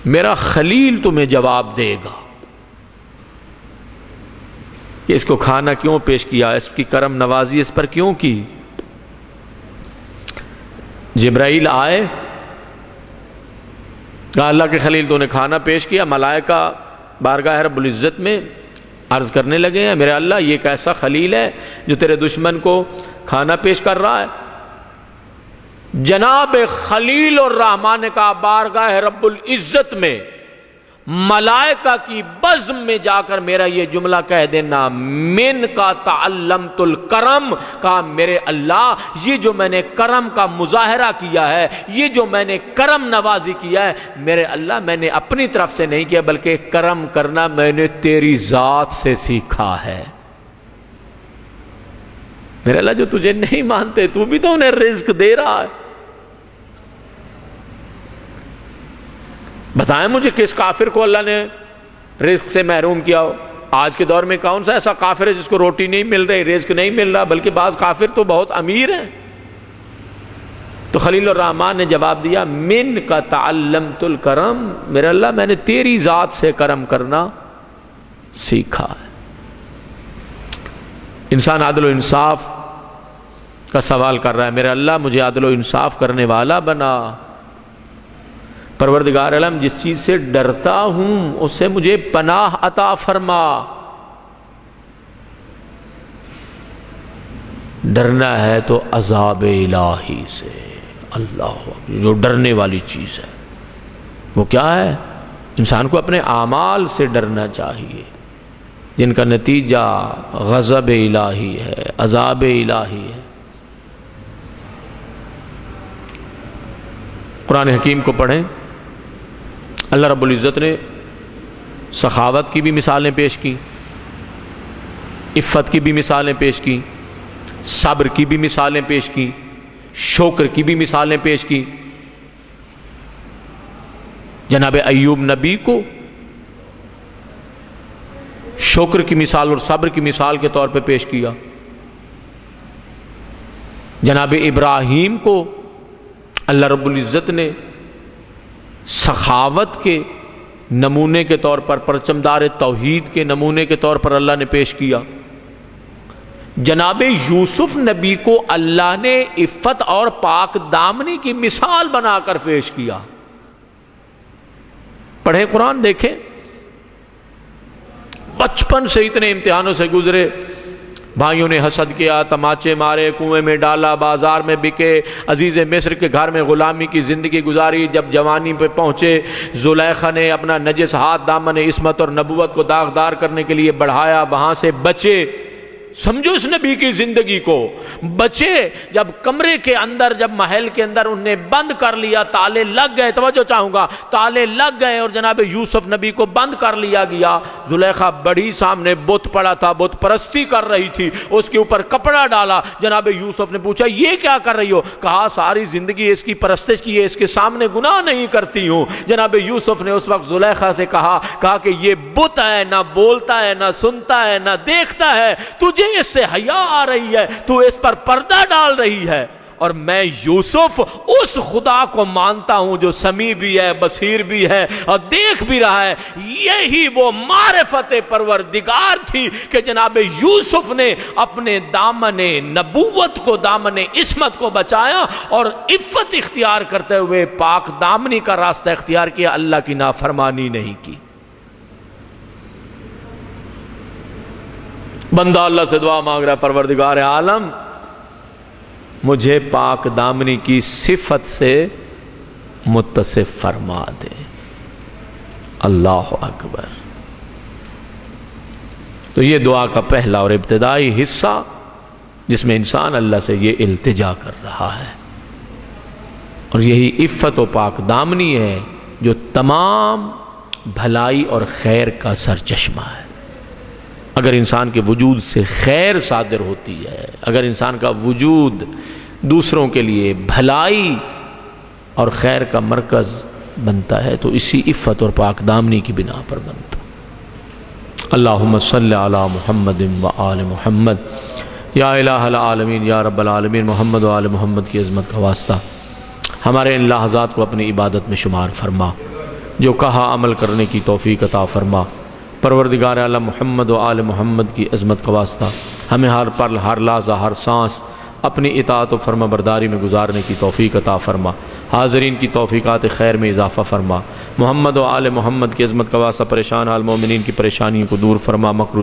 میرا خلیل تمہیں جواب دے گا کہ اس کو کھانا کیوں پیش کیا، اس کی کرم نوازی اس پر کیوں کی۔ جبرائیل آئے، کہا اللہ کے خلیل تو نے کھانا پیش کیا، ملائکہ بارگاہ رب العزت میں عرض کرنے لگے ہیں میرے اللہ یہ کیسا خلیل ہے جو تیرے دشمن کو کھانا پیش کر رہا ہے۔ جناب خلیل الرحمن نے کہا بارگاہ رب العزت میں ملائکہ کی بزم میں جا کر میرا یہ جملہ کہہ دینا، من کا تعلمت الکرم، کہا میرے اللہ یہ جو میں نے کرم کا مظاہرہ کیا ہے، یہ جو میں نے کرم نوازی کیا ہے، میرے اللہ میں نے اپنی طرف سے نہیں کیا بلکہ کرم کرنا میں نے تیری ذات سے سیکھا ہے۔ میرے اللہ جو تجھے نہیں مانتے تو بھی تو انہیں رزق دے رہا ہے، بتائیں مجھے کس کافر کو اللہ نے رزق سے محروم کیا ہو؟ آج کے دور میں کون سا ایسا کافر ہے جس کو روٹی نہیں مل رہی، رزق نہیں مل رہا، بلکہ بعض کافر تو بہت امیر ہیں۔ تو خلیل الرحمن نے جواب دیا من کا تعلمت الکرم، میرے اللہ میں نے تیری ذات سے کرم کرنا سیکھا ہے۔ انسان عدل و انصاف کا سوال کر رہا ہے، میرے اللہ مجھے عدل و انصاف کرنے والا بنا۔ پروردگار عالم جس چیز سے ڈرتا ہوں اس سے مجھے پناہ عطا فرما۔ ڈرنا ہے تو عذاب الہی سے، اللہ جو ڈرنے والی چیز ہے وہ کیا ہے؟ انسان کو اپنے اعمال سے ڈرنا چاہیے جن کا نتیجہ غضب الہی ہے، عذاب الہی ہے۔ قرآن حکیم کو پڑھیں، اللہ رب العزت نے سخاوت کی بھی مثالیں پیش کی، عفت کی بھی مثالیں پیش کی، صبر کی بھی مثالیں پیش کی، شکر کی بھی مثالیں پیش کی۔ جناب ایوب نبی کو شکر کی مثال اور صبر کی مثال کے طور پہ پیش کیا۔ جناب ابراہیم کو اللہ رب العزت نے سخاوت کے نمونے کے طور پر، پرچمدار توحید کے نمونے کے طور پر اللہ نے پیش کیا۔ جناب یوسف نبی کو اللہ نے عفت اور پاک دامنی کی مثال بنا کر پیش کیا۔ پڑھیں قرآن، دیکھیں بچپن سے اتنے امتحانوں سے گزرے، بھائیوں نے حسد کیا، تماچے مارے، کنویں میں ڈالا، بازار میں بکے، عزیز مصر کے گھر میں غلامی کی زندگی گزاری۔ جب جوانی پہ پہنچے زلیخا نے اپنا نجس ہاتھ دامن عصمت اور نبوت کو داغدار کرنے کے لیے بڑھایا، وہاں سے بچے۔ سمجھو اس نبی کی زندگی کو، بچے جب کمرے کے اندر، جب محل کے اندر انہوں نے بند کر لیا، تالے لگ گئے، توجہ چاہوں گا، تالے لگ گئے اور جناب یوسف نبی کو بند کر لیا گیا۔ زلیخا بڑی سامنے بت پڑا تھا، بت پرستی کر رہی تھی، اس کے اوپر کپڑا ڈالا۔ جناب یوسف نے پوچھا یہ کیا کر رہی ہو؟ کہا ساری زندگی اس کی پرستش کی ہے، اس کے سامنے گناہ نہیں کرتی ہوں۔ جناب یوسف نے اس وقت زلیخا سے کہا کہ یہ بت ہے، نہ بولتا ہے، نہ سنتا ہے، نہ دیکھتا ہے، تجھے اس سے حیا آ رہی ہے، تو اس پر پردہ ڈال رہی ہے، اور میں یوسف اس خدا کو مانتا ہوں جو سمیع بھی ہے، بصیر بھی ہے اور دیکھ بھی رہا ہے۔ یہی وہ معرفت پروردگار تھی کہ جناب یوسف نے اپنے دامن نبوت کو، دامن عصمت کو بچایا اور عفت اختیار کرتے ہوئے پاک دامنی کا راستہ اختیار کیا، اللہ کی نافرمانی نہیں کی۔ بندہ اللہ سے دعا مانگ رہا، پروردگار عالم مجھے پاک دامنی کی صفت سے متصف فرما دے۔ اللہ اکبر۔ تو یہ دعا کا پہلا اور ابتدائی حصہ جس میں انسان اللہ سے یہ التجا کر رہا ہے، اور یہی عفت و پاک دامنی ہے جو تمام بھلائی اور خیر کا سرچشمہ ہے۔ اگر انسان کے وجود سے خیر صادر ہوتی ہے، اگر انسان کا وجود دوسروں کے لیے بھلائی اور خیر کا مرکز بنتا ہے تو اسی عفت اور پاک دامنی کی بنا پر بنتا۔ اللہم صلی علی محمد و آل محمد، یا الہ العالمین یا رب العالمین، محمد و آل محمد کی عظمت کا واسطہ ہمارے ان لحظات کو اپنی عبادت میں شمار فرما۔ جو کہا عمل کرنے کی توفیق عطا فرما۔ پروردگار عالم محمد و آل محمد کی عظمت کا واسطہ ہمیں ہر پل ہر لحظہ ہر سانس اپنی اطاعت و فرما برداری میں گزارنے کی توفیق عطا فرما۔ حاضرین کی توفیقات خیر میں اضافہ فرما۔ محمد و آل محمد کی عظمت کا واسطہ پریشان حال مومنین کی پریشانیوں کو دور فرما۔ مکروہ